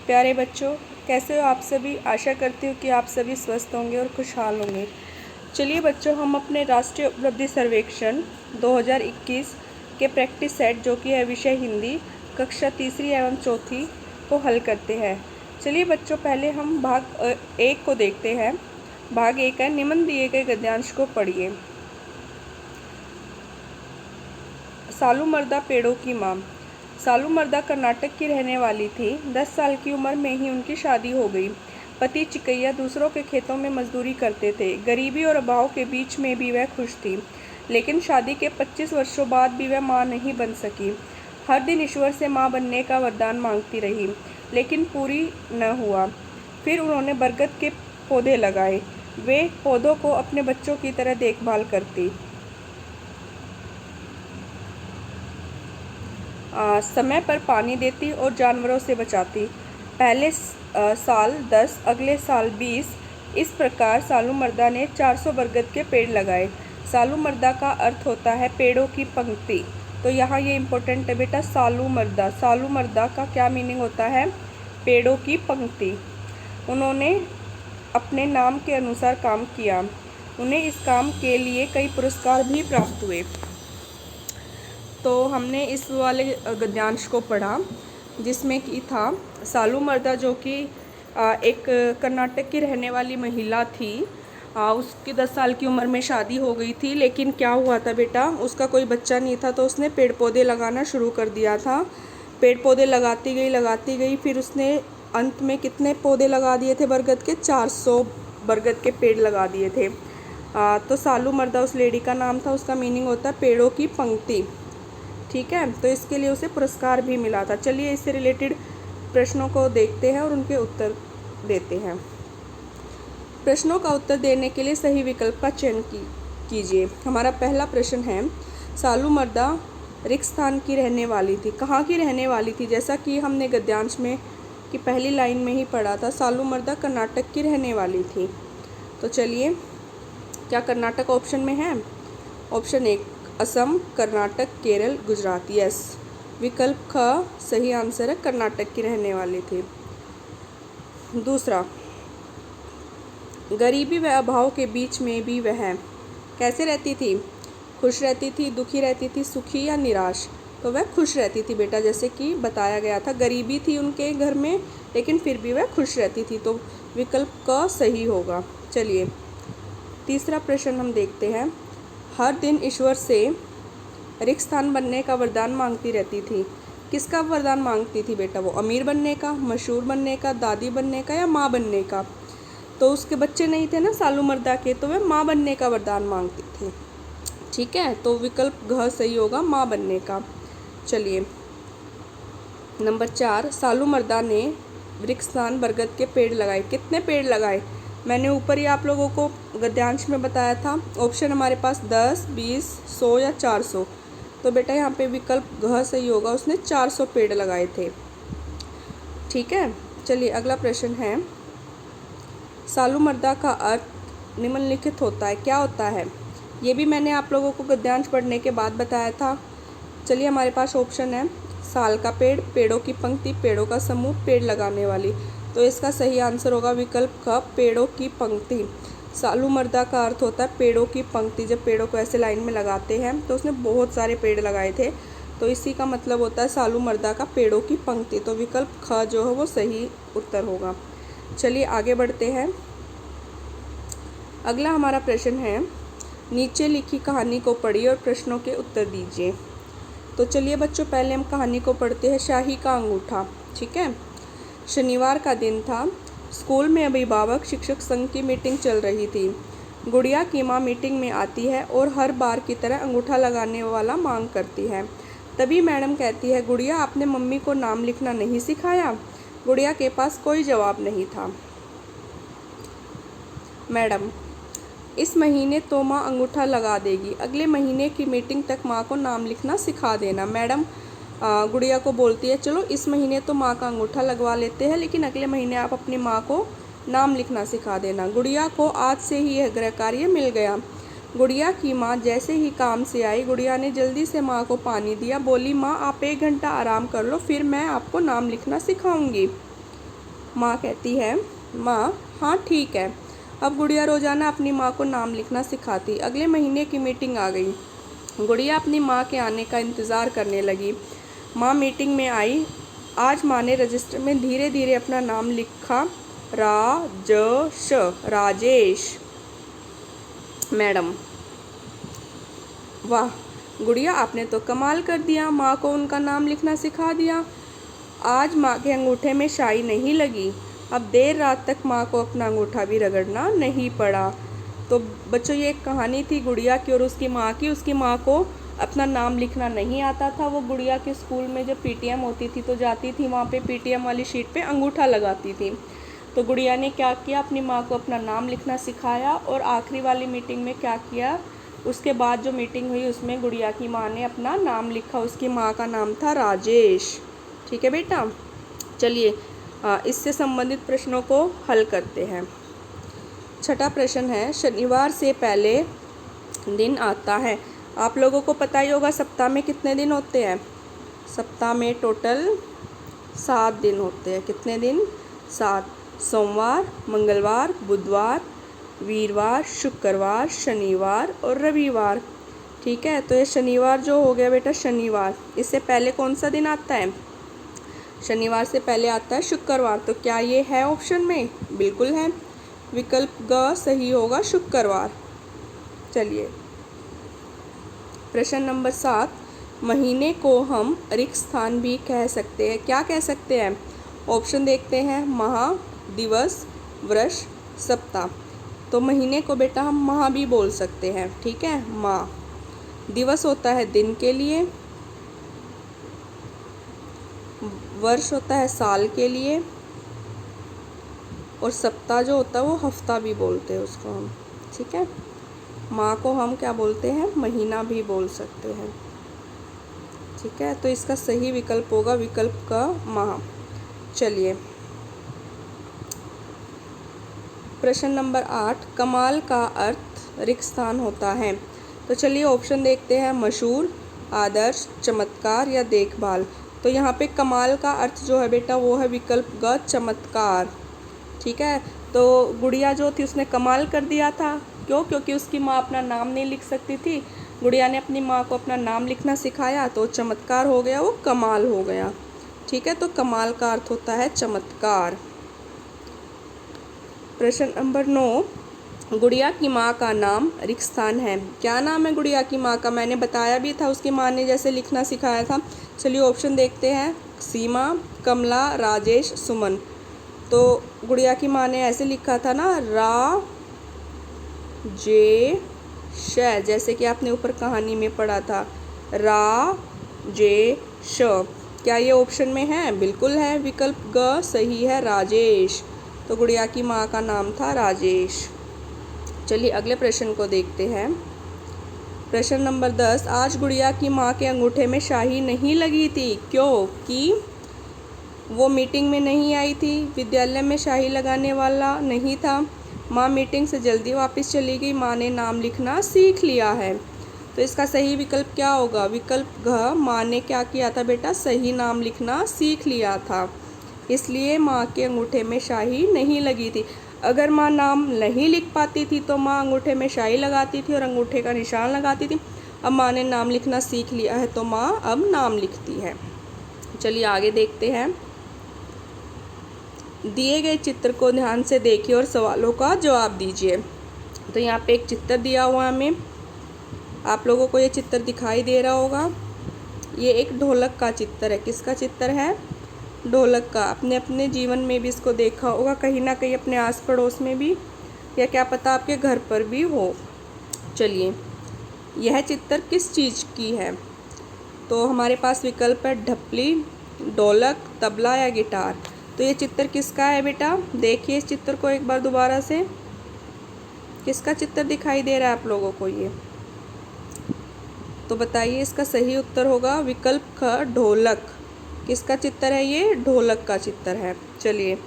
प्यारे बच्चों, कैसे हो आप सभी। आशा करती हूँ कि आप सभी स्वस्थ होंगे और खुशहाल होंगे। चलिए बच्चों, हम अपने राष्ट्रीय उपलब्धि सर्वेक्षण 2021 के प्रैक्टिस सेट जो कि है विषय हिंदी कक्षा तीसरी एवं चौथी को हल करते हैं। चलिए बच्चों, पहले हम भाग 1 को देखते हैं। भाग 1 है, निम्न दिए गए गद्यांश को पढ़िए। सालूमर्दा पेड़ों की माँ। सालूमर्दा कर्नाटक की रहने वाली थी। 10 साल की उम्र में ही उनकी शादी हो गई। पति चिकैया दूसरों के खेतों में मजदूरी करते थे। गरीबी और अभाव के बीच में भी वह खुश थी, लेकिन शादी के 25 वर्षों बाद भी वह माँ नहीं बन सकी। हर दिन ईश्वर से माँ बनने का वरदान मांगती रही, लेकिन पूरी न हुआ। फिर उन्होंने बरगद के पौधे लगाए। वे पौधों को अपने बच्चों की तरह देखभाल करती, समय पर पानी देती और जानवरों से बचाती। पहले साल 10, अगले साल 20। इस प्रकार सालूमर्दा ने 400 बरगद के पेड़ लगाए। सालूमर्दा का अर्थ होता है पेड़ों की पंक्ति। तो यहाँ ये इम्पोर्टेंट है बेटा, सालूमर्दा। सालूमर्दा का क्या मीनिंग होता है? पेड़ों की पंक्ति। उन्होंने अपने नाम के अनुसार काम किया। उन्हें इस काम के लिए कई पुरस्कार भी प्राप्त हुए। तो हमने इस वाले गद्यांश को पढ़ा, जिसमें कि था सालूमर्दा जो कि एक कर्नाटक की रहने वाली महिला थी। उसकी 10 साल की उम्र में शादी हो गई थी, लेकिन क्या हुआ था बेटा, उसका कोई बच्चा नहीं था। तो उसने पेड़ पौधे लगाना शुरू कर दिया था। पेड़ पौधे लगाती गई। फिर उसने अंत में कितने पौधे लगा दिए थे बरगद के? 400 बरगद के पेड़ लगा दिए थे। तो सालूमर्दा उस लेडी का नाम था। उसका मीनिंग होता है पेड़ों की पंक्ति। ठीक है, तो इसके लिए उसे पुरस्कार भी मिला था। चलिए इससे रिलेटेड प्रश्नों को देखते हैं और उनके उत्तर देते हैं। प्रश्नों का उत्तर देने के लिए सही विकल्प का चयन कीजिए। हमारा पहला प्रश्न है, सालूमर्दा रिक्स्थान की रहने वाली थी। कहाँ की रहने वाली थी? जैसा कि हमने गद्यांश में की पहली लाइन में ही पढ़ा था, सालूमर्दा कर्नाटक की रहने वाली थी। तो चलिए, क्या कर्नाटक ऑप्शन में है? ऑप्शन 1 असम, कर्नाटक, केरल, गुजरात। यस, विकल्प ख सही आंसर है, कर्नाटक की रहने वाली थी। दूसरा, गरीबी व अभाव के बीच में भी वह कैसे रहती थी? खुश रहती थी, दुखी रहती थी, सुखी या निराश? तो वह खुश रहती थी बेटा, जैसे कि बताया गया था। गरीबी थी उनके घर में, लेकिन फिर भी वह खुश रहती थी। तो विकल्प क सही होगा। चलिए तीसरा प्रश्न हम देखते हैं। हर दिन ईश्वर से रिक्स्थान बनने का वरदान मांगती रहती थी। किसका वरदान मांगती थी बेटा वो? अमीर बनने का, मशहूर बनने का, दादी बनने का या माँ बनने का? तो उसके बच्चे नहीं थे ना सालूमर्दा के, तो वह माँ बनने का वरदान मांगती थी। ठीक है, तो विकल्प घ सही होगा, माँ बनने का। चलिए नंबर 4, सालूमर्दा ने रिक्स्थान बरगद के पेड़ लगाए। कितने पेड़ लगाए? मैंने ऊपर ही आप लोगों को गद्यांश में बताया था। ऑप्शन हमारे पास 10, 20, 100 या 400। तो बेटा यहाँ पे विकल्प घ सही होगा, उसने 400 पेड़ लगाए थे। ठीक है, चलिए अगला प्रश्न है, सालूमर्दा का अर्थ निम्नलिखित होता है। क्या होता है? ये भी मैंने आप लोगों को गद्यांश पढ़ने के बाद बताया था। चलिए हमारे पास ऑप्शन है, साल का पेड़, पेड़ों की पंक्ति, पेड़ों का समूह, पेड़ लगाने वाली। तो इसका सही आंसर होगा विकल्प ख, पेड़ों की पंक्ति। सालूमर्दा का अर्थ होता है पेड़ों की पंक्ति। जब पेड़ों को ऐसे लाइन में लगाते हैं, तो उसने बहुत सारे पेड़ लगाए थे, तो इसी का मतलब होता है सालूमर्दा का पेड़ों की पंक्ति। तो विकल्प ख जो है वो सही उत्तर होगा। चलिए आगे बढ़ते हैं। अगला हमारा प्रश्न है, नीचे लिखी कहानी को पढ़िए और प्रश्नों के उत्तर दीजिए। तो चलिए बच्चों, पहले हम कहानी को पढ़ते हैं। शाही का अंगूठा। ठीक है, शनिवार का दिन था। स्कूल में अभिभावक शिक्षक संघ की मीटिंग चल रही थी। गुड़िया की माँ मीटिंग में आती है और हर बार की तरह अंगूठा लगाने वाला मांग करती है। तभी मैडम कहती है, गुड़िया आपने मम्मी को नाम लिखना नहीं सिखाया? गुड़िया के पास कोई जवाब नहीं था। मैडम, इस महीने तो माँ अंगूठा लगा देगी, अगले महीने की मीटिंग तक माँ को नाम लिखना सिखा देना। मैडम गुड़िया को बोलती है, चलो इस महीने तो माँ का अंगूठा लगवा लेते हैं, लेकिन अगले महीने आप अपनी माँ को नाम लिखना सिखा देना। गुड़िया को आज से ही यह गृह कार्य मिल गया। गुड़िया की माँ जैसे ही काम से आई, गुड़िया ने जल्दी से माँ को पानी दिया। बोली, माँ आप 1 घंटा आराम कर लो, फिर मैं आपको नाम लिखना सिखाऊंगी। माँ कहती है, माँ हाँ ठीक है। अब गुड़िया रोज़ाना अपनी माँ को नाम लिखना सिखाती। अगले महीने की मीटिंग आ गई। गुड़िया अपनी माँ के आने का इंतज़ार करने लगी। माँ मीटिंग में आई। आज माँ ने रजिस्टर में धीरे धीरे अपना नाम लिखा, राजश, राजेश मैडम। वाह गुड़िया, आपने तो कमाल कर दिया, माँ को उनका नाम लिखना सिखा दिया। आज माँ के अंगूठे में स्याही नहीं लगी। अब देर रात तक माँ को अपना अंगूठा भी रगड़ना नहीं पड़ा। तो बच्चों, ये एक कहानी थी गुड़िया की और उसकी माँ की। उसकी माँ को अपना नाम लिखना नहीं आता था। वो गुड़िया के स्कूल में जब पीटीएम होती थी तो जाती थी, वहाँ पे पीटीएम वाली शीट पे अंगूठा लगाती थी। तो गुड़िया ने क्या किया, अपनी माँ को अपना नाम लिखना सिखाया। और आखिरी वाली मीटिंग में क्या किया, उसके बाद जो मीटिंग हुई उसमें गुड़िया की माँ ने अपना नाम लिखा। उसकी माँ का नाम था राजेश। ठीक है बेटा, चलिए इससे संबंधित प्रश्नों को हल करते हैं। छठा प्रश्न है, शनिवार से पहले दिन आता है। आप लोगों को पता ही होगा सप्ताह में कितने दिन होते हैं। सप्ताह में टोटल 7 दिन होते हैं। कितने दिन? 7। सोमवार, मंगलवार, बुधवार, वीरवार, शुक्रवार, शनिवार और रविवार। ठीक है, तो ये शनिवार जो हो गया बेटा, शनिवार, इससे पहले कौन सा दिन आता है? शनिवार से पहले आता है शुक्रवार। तो क्या ये है ऑप्शन में? बिल्कुल है। विकल्प ग सही होगा, शुक्रवार। चलिए प्रश्न नंबर 7, महीने को हम रिक्त स्थान भी कह सकते हैं। क्या कह सकते हैं? ऑप्शन देखते हैं, माह, दिवस, वर्ष, सप्ताह। तो महीने को बेटा हम माह भी बोल सकते हैं। ठीक है, माह। दिवस होता है दिन के लिए, वर्ष होता है साल के लिए, और सप्ताह जो होता है वो हफ्ता भी बोलते हैं उसको हम। ठीक है, माह को हम क्या बोलते हैं? महीना भी बोल सकते हैं। ठीक है, तो इसका सही विकल्प होगा विकल्प का माह। चलिए प्रश्न नंबर 8, कमाल का अर्थ रिक्त स्थान होता है। तो चलिए ऑप्शन देखते हैं, मशहूर, आदर्श, चमत्कार या देखभाल। तो यहाँ पे कमाल का अर्थ जो है बेटा वो है विकल्प ग, चमत्कार। ठीक है, तो गुड़िया जो थी उसने कमाल कर दिया था। क्यों? क्योंकि उसकी माँ अपना नाम नहीं लिख सकती थी। गुड़िया ने अपनी माँ को अपना नाम लिखना सिखाया, तो चमत्कार हो गया, वो कमाल हो गया। ठीक है, तो कमाल का अर्थ होता है चमत्कार। प्रश्न नंबर 9, गुड़िया की माँ का नाम रिक्त स्थान है। क्या नाम है गुड़िया की माँ का? मैंने बताया भी था, उसकी माँ ने जैसे लिखना सिखाया था। चलिए ऑप्शन देखते हैं, सीमा, कमला, राजेश, सुमन। तो गुड़िया की माँ ने ऐसे लिखा था ना, रा जे श, जैसे कि आपने ऊपर कहानी में पढ़ा था, रा जे श। क्या ये ऑप्शन में है? बिल्कुल है, विकल्प ग सही है, राजेश। तो गुड़िया की माँ का नाम था राजेश। चलिए अगले प्रश्न को देखते हैं। प्रश्न नंबर 10, आज गुड़िया की माँ के अंगूठे में स्याही नहीं लगी थी। क्यों? कि वो मीटिंग में नहीं आई थी, विद्यालय में स्याही लगाने वाला नहीं था, माँ मीटिंग से जल्दी वापस चली गई, माँ ने नाम लिखना सीख लिया है। तो इसका सही विकल्प क्या होगा? विकल्प घ, माँ ने क्या किया था बेटा? सही नाम लिखना सीख लिया था, इसलिए माँ के अंगूठे में स्याही नहीं लगी थी। अगर माँ नाम नहीं लिख पाती थी तो माँ अंगूठे में स्याही लगाती थी और अंगूठे का निशान लगाती थी। अब माँ ने नाम लिखना सीख लिया है तो माँ अब नाम लिखती है। चलिए आगे देखते हैं। दिए गए चित्र को ध्यान से देखिए और सवालों का जवाब दीजिए। तो यहाँ पे एक चित्र दिया हुआ है हमें, आप लोगों को ये चित्र दिखाई दे रहा होगा। ये एक ढोलक का चित्र है। किसका चित्र है? ढोलक का। अपने अपने जीवन में भी इसको देखा होगा, कहीं ना कहीं अपने आस पड़ोस में भी, या क्या पता आपके घर पर भी हो। चलिए यह चित्र किस चीज़ की है? तो हमारे पास विकल्प है ढपली, ढोलक, तबला या गिटार। तो ये चित्र किसका है बेटा? देखिए इस चित्र को एक बार दोबारा से। किसका चित्र दिखाई दे रहा है आप लोगों को ये? तो बताइए, इसका सही उत्तर होगा विकल्प ख, ढोलक। किसका चित्र है ये? ढोलक का चित्र है। चलिए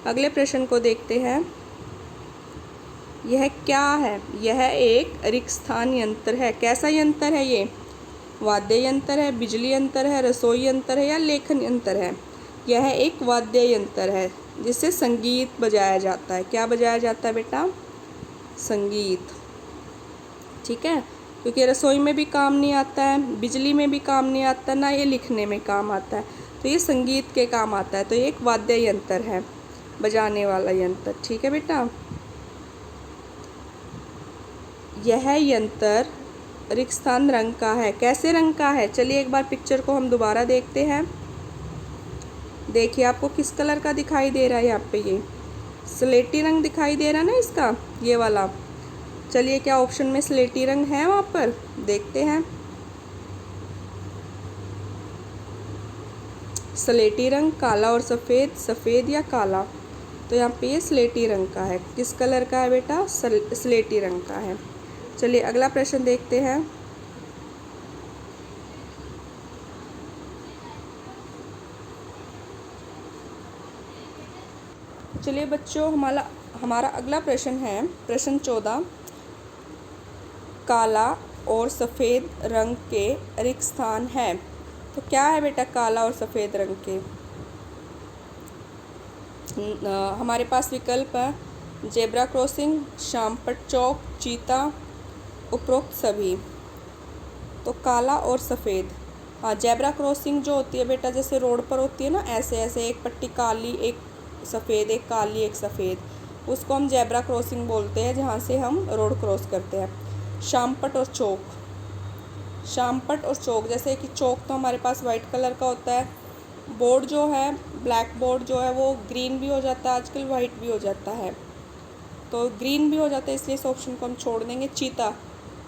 अगले प्रश्न को देखते हैं। यह क्या है? यह एक रिक्त स्थान यंत्र है। कैसा यंत्र है ये? वाद्य यंत्र है, बिजली यंत्र है, रसोई यंत्र है या लेखन यंत्र है? यह एक वाद्य यंत्र है। जिससे संगीत बजाया जाता है। क्या बजाया जाता है बेटा? संगीत। ठीक है, क्योंकि रसोई में भी काम नहीं आता है, बिजली में भी काम नहीं आता, ना ये लिखने में काम आता है, तो ये संगीत के काम आता है। तो ये एक वाद्य यंत्र है, बजाने वाला यंत्र। ठीक है बेटा, यह यंत्र रिक्तस्थान रंग का है। कैसे रंग का है? चलिए एक बार पिक्चर को हम दोबारा देखते हैं। देखिए आपको किस कलर का दिखाई दे रहा है? यहाँ पे ये स्लेटी रंग दिखाई दे रहा है ना इसका, ये वाला। चलिए क्या ऑप्शन में स्लेटी रंग है वहाँ पर? देखते हैं। स्लेटी रंग, काला और सफ़ेद, सफ़ेद या काला? तो यहाँ पे ये स्लेटी रंग का है। किस कलर का है बेटा? स्लेटी रंग का है। चलिए अगला प्रश्न देखते हैं। चलिए बच्चों, हमारा अगला प्रश्न है प्रश्न 14। काला और सफ़ेद रंग के रिक्त स्थान है। तो क्या है बेटा काला और सफ़ेद रंग के? हमारे पास विकल्प है जेब्रा क्रॉसिंग, शामपट चौक, चीता, उपरोक्त सभी। तो काला और सफ़ेद, हाँ जेब्रा क्रॉसिंग जो होती है बेटा, जैसे रोड पर होती है ना, ऐसे ऐसे एक पट्टी काली एक सफ़ेद, एक काली एक सफ़ेद, उसको हम जेब्रा क्रॉसिंग बोलते हैं, जहाँ से हम रोड क्रॉस करते हैं। शामपट और चौक, शामपट और चौक, जैसे कि चौक तो हमारे पास वाइट कलर का होता है, बोर्ड जो है ब्लैक बोर्ड जो है वो ग्रीन भी हो जाता है आजकल, वाइट भी हो जाता है, तो ग्रीन भी हो जाता है, इसलिए इस ऑप्शन को हम छोड़ देंगे। चीता,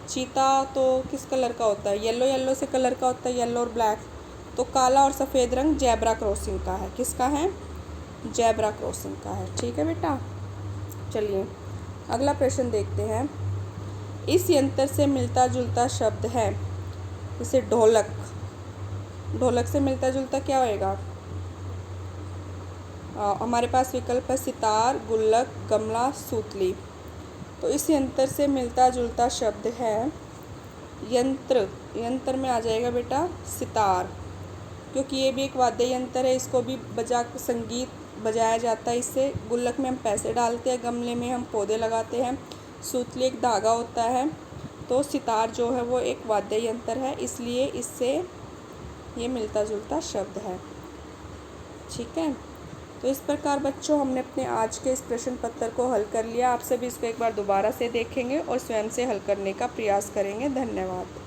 चीता तो किस कलर का होता है? येलो येलो से कलर का होता है, येलो और ब्लैक। तो काला और सफ़ेद रंग जेब्रा क्रॉसिंग का है। किसका है? जेब्रा क्रॉसिंग का है। ठीक है बेटा, चलिए अगला प्रश्न देखते हैं। इस यंत्र से मिलता जुलता शब्द है, जैसे ढोलक, ढोलक से मिलता जुलता क्या होएगा? हमारे पास विकल्प है सितार, गुल्लक, गमला, सूतली। तो इस यंत्र से मिलता जुलता शब्द है यंत्र, यंत्र में आ जाएगा बेटा सितार, क्योंकि ये भी एक वाद्य यंत्र है, इसको भी बजा संगीत बजाया जाता है इससे। गुल्लक में हम पैसे डालते हैं, गमले में हम पौधे लगाते हैं, सूतली एक धागा होता है। तो सितार जो है वो एक वाद्य यंत्र है, इसलिए इससे ये मिलता जुलता शब्द है। ठीक है, तो इस प्रकार बच्चों हमने अपने आज के इस प्रश्न पत्र को हल कर लिया। आपसे भी इसको एक बार दोबारा से देखेंगे और स्वयं से हल करने का प्रयास करेंगे। धन्यवाद।